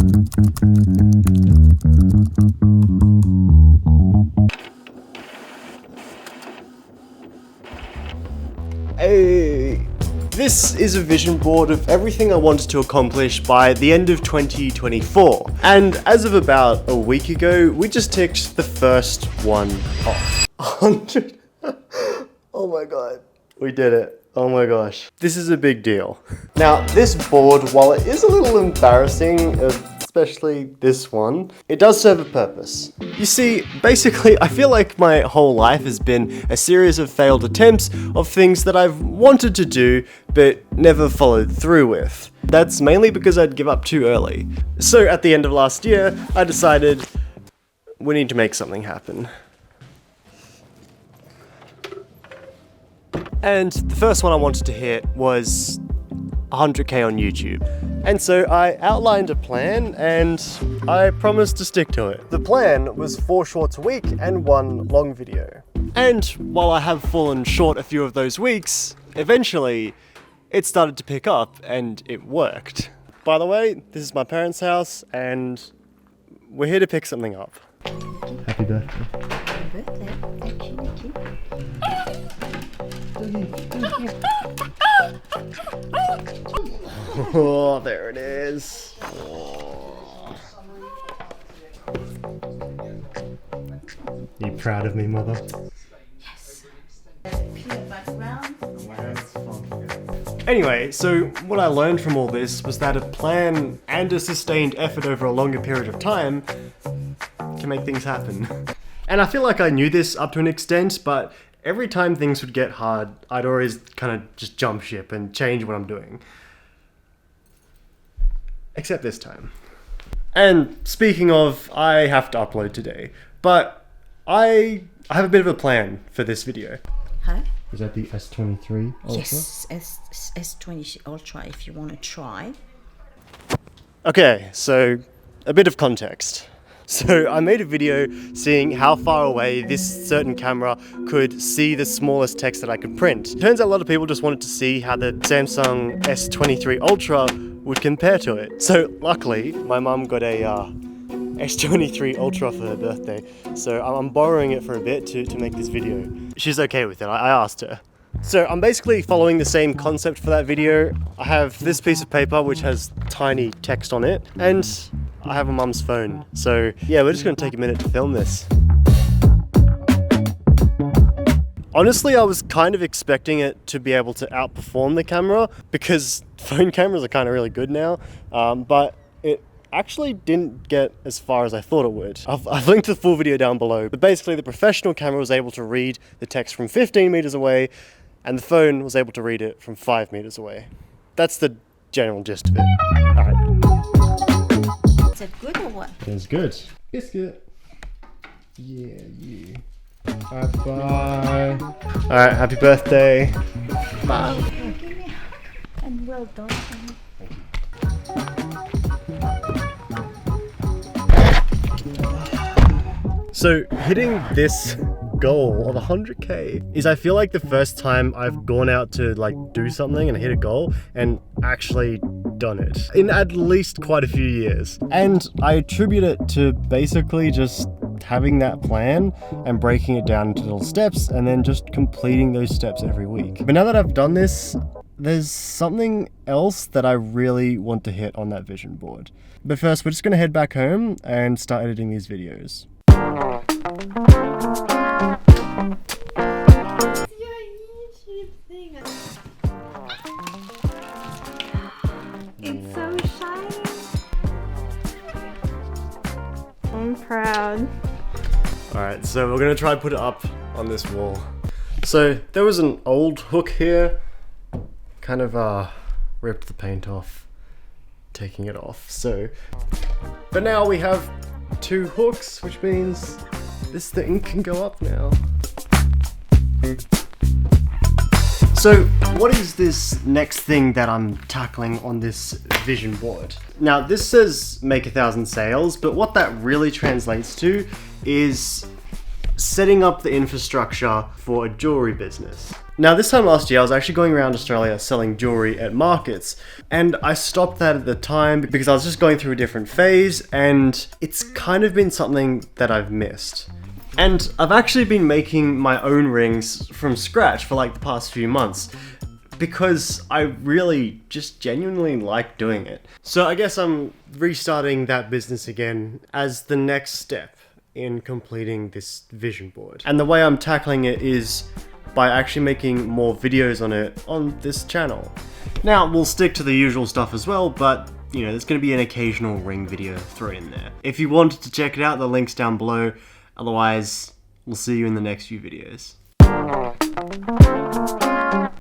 Hey, this is a vision board of everything I wanted to accomplish by the end of 2024. And as of about a week ago, we just ticked the first one off. 100. Oh my god. We did it. Oh my gosh. This is a big deal. Now, this board, while it is a little embarrassing, especially this one, it does serve a purpose. You see, basically, I feel like my whole life has been a series of failed attempts of things that I've wanted to do, but never followed through with. That's mainly because I'd give up too early. So at the end of last year, I decided we need to make something happen. And the first one I wanted to hit was 100k on YouTube. And so I outlined a plan and I promised to stick to it. The plan was 4 shorts a week and 1 long video. And while I have fallen short a few of those weeks, eventually it started to pick up and it worked. By the way, this is my parents' house and we're here to pick something up. Happy birthday. Happy birthday. Thank you, Nikki. Oh, there it is. Oh. You proud of me, Mother? Yes. Background. Anyway, so what I learned from all this was that a plan and a sustained effort over a longer period of time can make things happen. And I feel like I knew this up to an extent, but every time things would get hard, I'd always kind of just jump ship and change what I'm doing. Except this time. And speaking of, I have to upload today, but I have a bit of a plan for this video. Hi. Is that the S23 Ultra? Yes, S20 Ultra if you want to try. Okay, so a bit of context. So I made a video seeing how far away this certain camera could see the smallest text that I could print. Turns out a lot of people just wanted to see how the Samsung S23 Ultra would compare to it. So luckily, my mum got a S23 Ultra for her birthday, so I'm borrowing it for a bit to make this video. She's okay with it, I asked her. So I'm basically following the same concept for that video. I have this piece of paper which has tiny text on it, and I have a mum's phone. So yeah, we're just gonna take a minute to film this. Honestly, I was kind of expecting it to be able to outperform the camera because phone cameras are kind of really good now, but it actually didn't get as far as I thought it would. I've linked the full video down below, but basically the professional camera was able to read the text from 15 meters away and the phone was able to read it from 5 meters away. That's the general gist of it. All right. Is it good or what? It's good. Biscuit. Yeah, you. Bye-bye. Alright, happy birthday. Bye. And well done. So hitting this goal of 100k is, I feel like, the first time I've gone out to like do something and hit a goal and actually done it in at least quite a few years. And I attribute it to basically just having that plan and breaking it down into little steps and then just completing those steps every week. But now that I've done this, there's something else that I really want to hit on that vision board. But first, we're just gonna head back home and start editing these videos. It's so shiny. I'm proud. Alright, so we're gonna try to put it up on this wall. So there was an old hook here, kind of ripped the paint off, taking it off. So, but now we have 2 hooks, which means this thing can go up now. So what is this next thing that I'm tackling on this vision board? Now this says make 1,000 sales, but what that really translates to is setting up the infrastructure for a jewelry business. Now, this time last year, I was actually going around Australia selling jewelry at markets, and I stopped that at the time because I was just going through a different phase, and it's kind of been something that I've missed. And I've actually been making my own rings from scratch for like the past few months, because I really just genuinely like doing it. So I guess I'm restarting that business again as the next step in completing this vision board. And the way I'm tackling it is by actually making more videos on it on this channel. Now, we'll stick to the usual stuff as well, but you know, there's going to be an occasional ring video thrown in there. If you wanted to check it out, the link's down below. Otherwise, we'll see you in the next few videos.